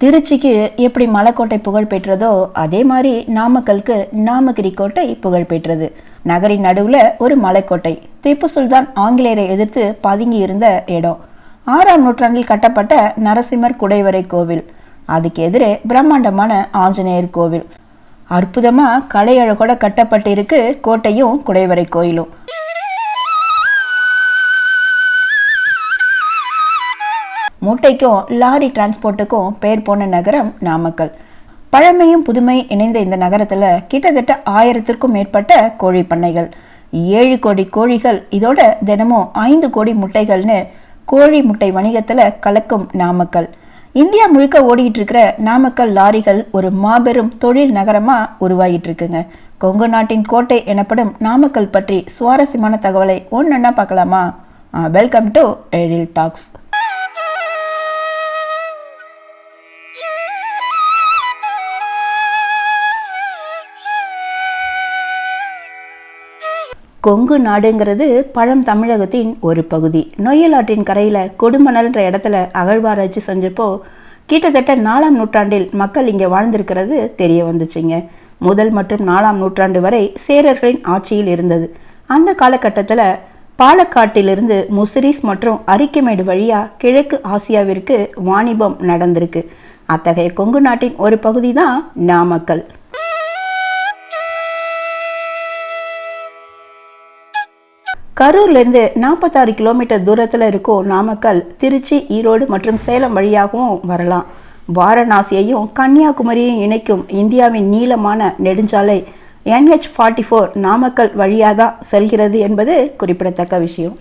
திருச்சிக்கு எப்படி மலைக்கோட்டை புகழ் பெற்றதோ அதே மாதிரி நாமக்கலுக்கு நாமகிரி கோட்டை புகழ் பெற்றது. நகரின் நடுவுல ஒரு மலைக்கோட்டை. திப்பு சுல்தான் ஆங்கிலேயரை எதிர்த்து பதுங்கி இருந்த இடம். 6ஆம் நூற்றாண்டில் கட்டப்பட்ட நரசிம்மர் குடைவரை கோவில். அதுக்கு எதிரே பிரம்மாண்டமான ஆஞ்சநேயர் கோவில். அற்புதமா கலையழகோட கட்டப்பட்டிருக்கு கோட்டையும் குடைவரை கோயிலும். மூட்டைக்கும் லாரி டிரான்ஸ்போர்ட்டுக்கும் பேர் போன நகரம் நாமக்கல். பழமையும் புதுமை இணைந்த இந்த நகரத்துல கிட்டத்தட்ட 1000த்திற்கும் மேற்பட்ட கோழி பண்ணைகள், 7 கோடி கோழிகள், இதோட தினமும் 5 கோடி முட்டைகள்னு கோழி முட்டை வணிகத்துல கலக்கும் நாமக்கல். இந்தியா முழுக்க ஓடிட்டு இருக்கிற நாமக்கல் லாரிகள் ஒரு மாபெரும் தொழில் நகரமா உருவாகிட்டு இருக்குங்க. கொங்கு நாட்டின் கோட்டை எனப்படும் நாமக்கல் பற்றி சுவாரஸ்யமான தகவலை ஒன்னொன்னா பார்க்கலாமா? Welcome to Ezhil talks. Kongu நாடுங்கிறது பழம் தமிழகத்தின் ஒரு பகுதி. நொய்யலாற்றின் கரையில் கொடுமணல்ன்ற இடத்துல அகழ்வாராய்ச்சி செஞ்சப்போ கிட்டத்தட்ட 4ஆம் நூற்றாண்டில் மக்கள் இங்கே வாழ்ந்திருக்கிறது தெரிய வந்துச்சுங்க. முதல் மற்றும் 4ஆம் நூற்றாண்டு வரை சேரர்களின் ஆட்சியில் இருந்தது. அந்த காலகட்டத்தில் பாலக்காட்டிலிருந்து முசிறிஸ் மற்றும் அரிக்கமேடு வழியாக கிழக்கு ஆசியாவிற்கு வாணிபம் நடந்திருக்கு. அத்தகைய கொங்கு நாட்டின் ஒரு பகுதி தான் நாமக்கல். கரூர்லேருந்து 46 கிலோமீட்டர் தூரத்தில் இருக்கும் நாமக்கல் திருச்சி, ஈரோடு மற்றும் சேலம் வழியாகவும் வரலாம். வாரணாசியையும் கன்னியாகுமரியையும் இணைக்கும் இந்தியாவின் நீளமான நெடுஞ்சாலை NH-44 நாமக்கல் வழியாக தான் செல்கிறது என்பது குறிப்பிடத்தக்க விஷயம்.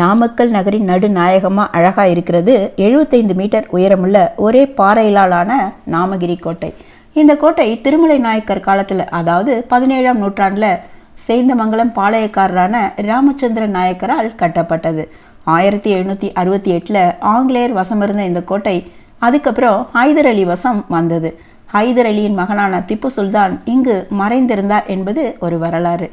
நாமக்கல் நகரின் நடுநாயகமாக அழகாக இருக்கிறது 75 மீட்டர் உயரமுள்ள ஒரே பாறையிலான நாமகிரி கோட்டை. இந்த கோட்டை திருமலை நாயக்கர் காலத்தில், அதாவது 17ஆம் நூற்றாண்டில் சேந்தமங்கலம் பாளையக்காரரான ராமச்சந்திர நாயக்கரால் கட்டப்பட்டது. 1768 ஆங்கிலேயர் வசமிருந்த இந்த கோட்டை அதுக்கப்புறம் ஹைதர் அலி வசம் வந்தது. ஹைதர் அலியின் மகனான திப்பு சுல்தான் இங்கு மறைந்திருந்தார் என்பது ஒரு வரலாறு.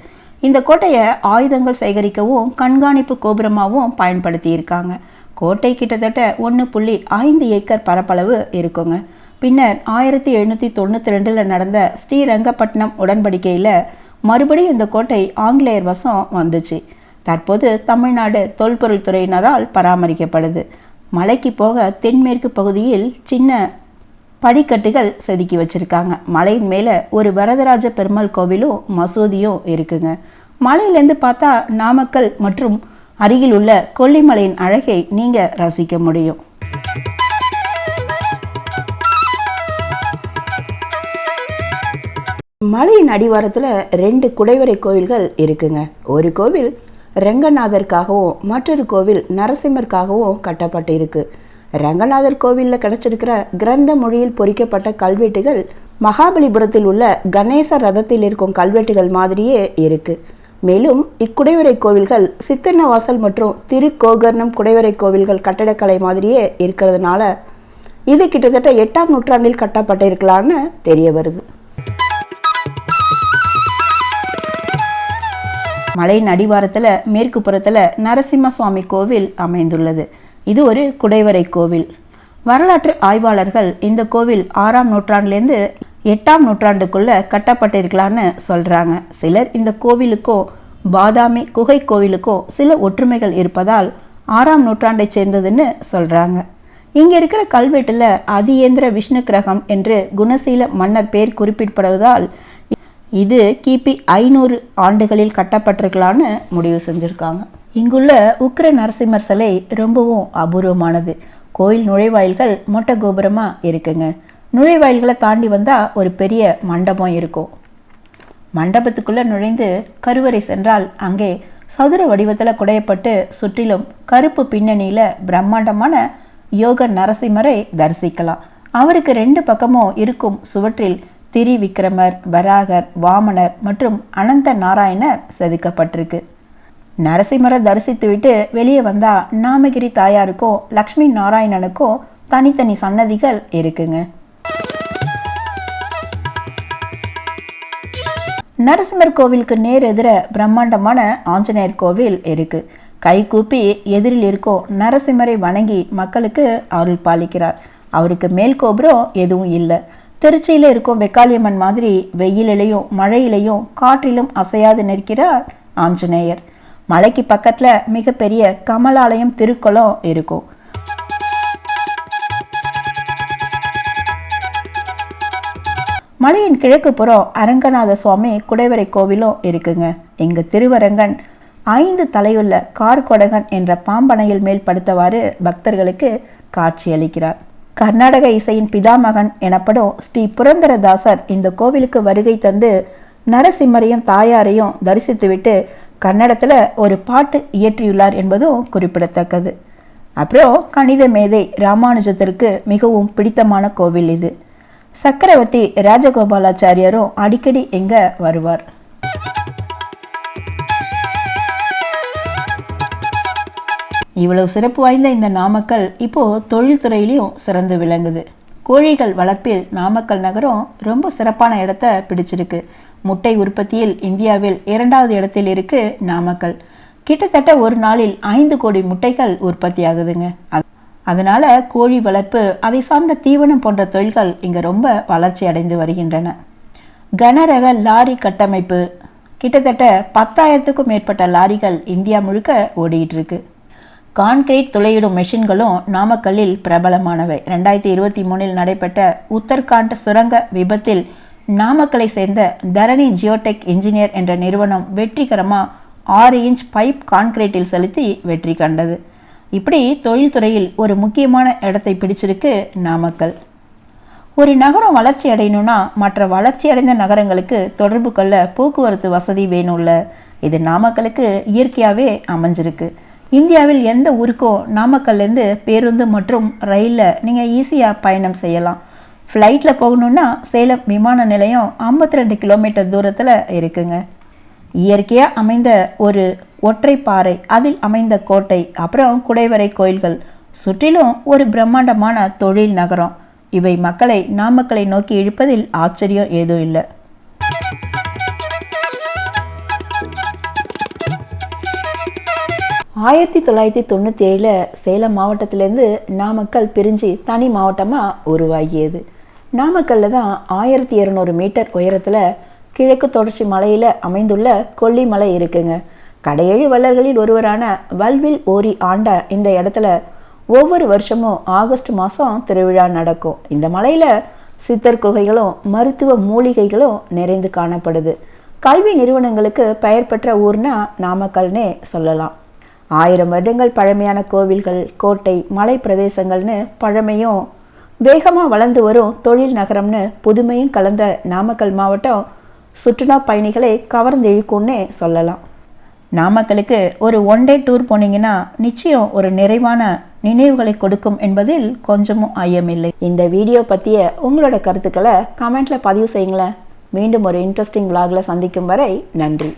இந்த கோட்டையை ஆயுதங்கள் சேகரிக்கவும் கண்காணிப்பு கோபுரமாகவும் பயன்படுத்தி இருக்காங்க. கோட்டை கிட்டத்தட்ட 1.5 ஏக்கர் பரப்பளவு இருக்குங்க. பின்னர் 1792 நடந்த ஸ்ரீரங்கப்பட்டினம் உடன்படிக்கையில் மறுபடியும் இந்த கோட்டை ஆங்கிலேயர் வசம் வந்துச்சு. தற்போது தமிழ்நாடு தொல்பொருள் துறையினரால் பராமரிக்கப்படுது. மலைக்கு போக தென்மேற்கு பகுதியில் சின்ன படிக்கட்டுகள் செதுக்கி வச்சிருக்காங்க. மலையின் மேலே ஒரு வரதராஜ பெருமாள் கோவிலும் மசூதியும் இருக்குங்க. மலையிலேருந்து பார்த்தா நாமக்கல் மற்றும் அருகில் உள்ள கொல்லிமலையின் அழகை நீங்கள் ரசிக்க முடியும். மலையின் அடிவாரத்தில் 2 குடைவரை கோவில்கள் இருக்குங்க. ஒரு கோவில் ரங்கநாதருக்காகவும் மற்றொரு கோவில் நரசிம்மருக்காகவும் கட்டப்பட்டு இருக்கு. ரங்கநாதர் கோவிலில் கிடைச்சிருக்கிற கிரந்த மொழியில் பொறிக்கப்பட்ட கல்வெட்டுகள் மகாபலிபுரத்தில் உள்ள கணேச ரதத்தில் இருக்கும் கல்வெட்டுகள் மாதிரியே இருக்கு. மேலும் இக்குடைவரை கோவில்கள் சித்தன்னவாசல் மற்றும் திருக்கோகர்ணம் குடைவரை கோவில்கள் கட்டடக்கலை மாதிரியே இருக்கிறதுனால இது கிட்டத்தட்ட 8ஆம் நூற்றாண்டில் கட்டப்பட்டு இருக்கலான்னு தெரிய வருது. மலையின் அடிவாரத்தில் மேற்கு புறத்தில் நரசிம்ம சுவாமி கோவில் அமைந்துள்ளது. இது ஒரு குடைவரை கோவில். வரலாற்று ஆய்வாளர்கள் இந்த கோவில் 6ஆம் நூற்றாண்டுலேருந்து 8ஆம் நூற்றாண்டுக்குள்ள கட்டப்பட்டிருக்கலான்னு சொல்கிறாங்க. சிலர் இந்த கோவிலுக்கோ பாதாமி குகை கோவிலுக்கோ சில ஒற்றுமைகள் இருப்பதால் 6ஆம் நூற்றாண்டை சேர்ந்ததுன்னு சொல்கிறாங்க. இங்கே இருக்கிற கல்வெட்டில் அதியேந்திர விஷ்ணு கிரகம் என்று குணசீல மன்னர் பேர் குறிப்பிடப்படுவதால் இது கிபி 500 ஆண்டுகளில் கட்டப்பட்டிருக்கலான்னு முடிவு செஞ்சுருக்காங்க. இங்குள்ள உக்கிர நரசிம்மர் சிலை ரொம்பவும் அபூர்வமானது. கோயில் நுழைவாயில்கள் மொட்டை கோபுரமாக இருக்குங்க. நுழைவாயில்களை தாண்டி வந்தால் ஒரு பெரிய மண்டபம் இருக்கும். மண்டபத்துக்குள்ளே நுழைந்து கருவறை சென்றால் அங்கே சதுர வடிவத்தில் குடையப்பட்டு சுற்றிலும் கருப்பு பின்னணியில் பிரம்மாண்டமான யோக நரசிம்மரை தரிசிக்கலாம். அவருக்கு 2 பக்கமும் இருக்கும் சுவற்றில் திரிவிக்ரமர், வராகர், வாமனர் மற்றும் அனந்த நாராயணர் செதுக்கப்பட்டிருக்கு. நரசிம்மரை தரிசித்துவிட்டு வெளியே வந்தால் நாமகிரி தாயாருக்கும் லக்ஷ்மி நாராயணனுக்கும் தனித்தனி சன்னதிகள் இருக்குங்க. நரசிம்மர் கோவிலுக்கு நேர் எதிர பிரம்மாண்டமான ஆஞ்சநேயர் கோவில் இருக்கு. கைகூப்பி எதிரில் இருக்கும் நரசிம்மரை வணங்கி மக்களுக்கு அருள் பாலிக்கிறார். அவருக்கு மேல் கோபுரம் எதுவும் இல்லை. திருச்சியில் இருக்கும் வெக்காளியம்மன் மாதிரி வெயிலிலையும் மழையிலையும் காற்றிலும் அசையாது நிற்கிறார் ஆஞ்சநேயர். மலைக்கு பக்கத்தில் மிகப்பெரிய கமலாலயம் திருக்குளம் இருக்கும். மலையின் கிழக்கு புறம் அரங்கநாத சுவாமி குடைவரை கோவிலும் இருக்குங்க. இங்கு திருவரங்கன் 5 தலையுள்ள கார்கொடகன் என்ற பாம்பனையில் மேல் படுத்தவாறு பக்தர்களுக்கு காட்சியளிக்கிறார். கர்நாடக இசையின் பிதாமகன் எனப்படும் ஸ்ரீ புரந்தரதாசர் இந்த கோவிலுக்கு வருகை தந்து நரசிம்மரையும் தாயாரையும் தரிசித்துவிட்டு கன்னடத்தில் ஒரு பாட்டு இயற்றியுள்ளார் என்பதும் குறிப்பிடத்தக்கது. அப்புறம் கணித மேதை ராமானுஜத்திற்கு மிகவும் பிடித்தமான கோவில் இது. சக்கரவர்த்தி ராஜகோபாலாச்சாரியரும் அடிக்கடி இங்க வருவார். இவ்வளவு சிறப்பு வாய்ந்த இந்த நாமக்கல் இப்போ தொழில்துறையிலையும் சிறந்து விளங்குது. கோழிகள் வளர்ப்பில் நாமக்கல் நகரம் ரொம்ப சிறப்பான இடத்தை பிடிச்சிருக்கு. முட்டை உற்பத்தியில் இந்தியாவில் 2வது இடத்தில் இருக்கு நாமக்கல். கிட்டத்தட்ட ஒரு நாளில் 5 கோடி முட்டைகள் உற்பத்தி ஆகுதுங்க. அதனால கோழி வளர்ப்பு, அதை சார்ந்த தீவனம் போன்ற தொழில்கள் இங்க ரொம்ப வளர்ச்சி அடைந்து வருகின்றன. கனரக லாரி கட்டமைப்பு, கிட்டத்தட்ட 10,000க்கும் மேற்பட்ட லாரிகள் இந்தியா முழுக்க ஓடிட்டு இருக்கு. கான்கிரீட் துளையிடும் மெஷின்களும் நாமக்கல்லில் பிரபலமானவை. 2023 நடைபெற்ற உத்தரகாண்ட் சுரங்க விபத்தில் நாமக்கலை சேர்ந்த தரணி ஜியோடெக் இன்ஜினியர் என்ற நிறுவனம் வெற்றிகரமாக 6 இன்ச் பைப் கான்கிரீட்டில் செலுத்தி வெற்றி கண்டது. இப்படி தொழில்துறையில் ஒரு முக்கியமான இடத்தை பிடிச்சிருக்கு நாமக்கல். ஒரு நகரம் வளர்ச்சி அடையணும்னா மற்ற வளர்ச்சி அடைந்த நகரங்களுக்கு தொடர்பு கொள்ள போக்குவரத்து வசதி வேணும்ல. இது நாமக்கலுக்கு இயற்கையாகவே அமைஞ்சிருக்கு. இந்தியாவில் எந்த ஊருக்கும் நாமக்கல்லேருந்து பேருந்து மற்றும் ரயிலில் நீங்கள் ஈஸியாக பயணம் செய்யலாம். ஃப்ளைட்டில் போகணுன்னா சேலம் விமான நிலையம் 52 கிலோமீட்டர் தூரத்தில் இருக்குங்க. இயற்கையாக அமைந்த ஒரு ஒற்றை பாறை, அதில் அமைந்த கோட்டை, அப்புறம் குடைவரை கோயில்கள், சுற்றிலும் ஒரு பிரம்மாண்டமான தொழில் நகரம். இவை மக்களை நாமக்கலை நோக்கி இழுப்பதில் ஆச்சரியம் ஏதும் இல்லை. ஆயிரத்தி 1997 சேலம் மாவட்டத்திலேருந்து நாமக்கல் பிரிஞ்சு தனி மாவட்டமாக உருவாகியது. நாமக்கல்ல தான் 1200 மீட்டர் உயரத்தில் கிழக்கு தொடர்ச்சி மலையில் அமைந்துள்ள கொல்லிமலை இருக்குங்க. கடையேழு வள்ளல்களில் ஒருவரான வல்வில் ஓரி ஆண்ட இந்த இடத்துல ஒவ்வொரு வருஷமும் ஆகஸ்ட் மாதம் திருவிழா நடக்கும். இந்த மலையில் சித்தர் குகைகளும் மருத்துவ மூலிகைகளும் நிறைந்து காணப்படுது. கல்வி நிறுவனங்களுக்கு பெயர் பெற்ற ஊர்னா நாமக்கல்னே சொல்லலாம். 1000 வருடங்கள் பழமையான கோவில்கள், கோட்டை, மலை பிரதேசங்கள்னு பழமையும் வேகமாக வளர்ந்து வரும் தொழில் நகரம்னு புதுமையும் கலந்த நாமக்கல் மாவட்டம் சுற்றுலா பயணிகளை கவர்ந்து இழுக்கும்னே சொல்லலாம். நாமக்கலுக்கு ஒரு 1 டே டூர் போனீங்கன்னா நிச்சயம் ஒரு நிறைவான நினைவுகளை கொடுக்கும் என்பதில் கொஞ்சமும் ஐயமில்லை. இந்த வீடியோ பற்றிய உங்களோட கருத்துக்களை கமெண்ட்ல பதிவு செய்யுங்களேன். மீண்டும் ஒரு இன்ட்ரெஸ்டிங் விளாகில் சந்திக்கும் வரை நன்றி.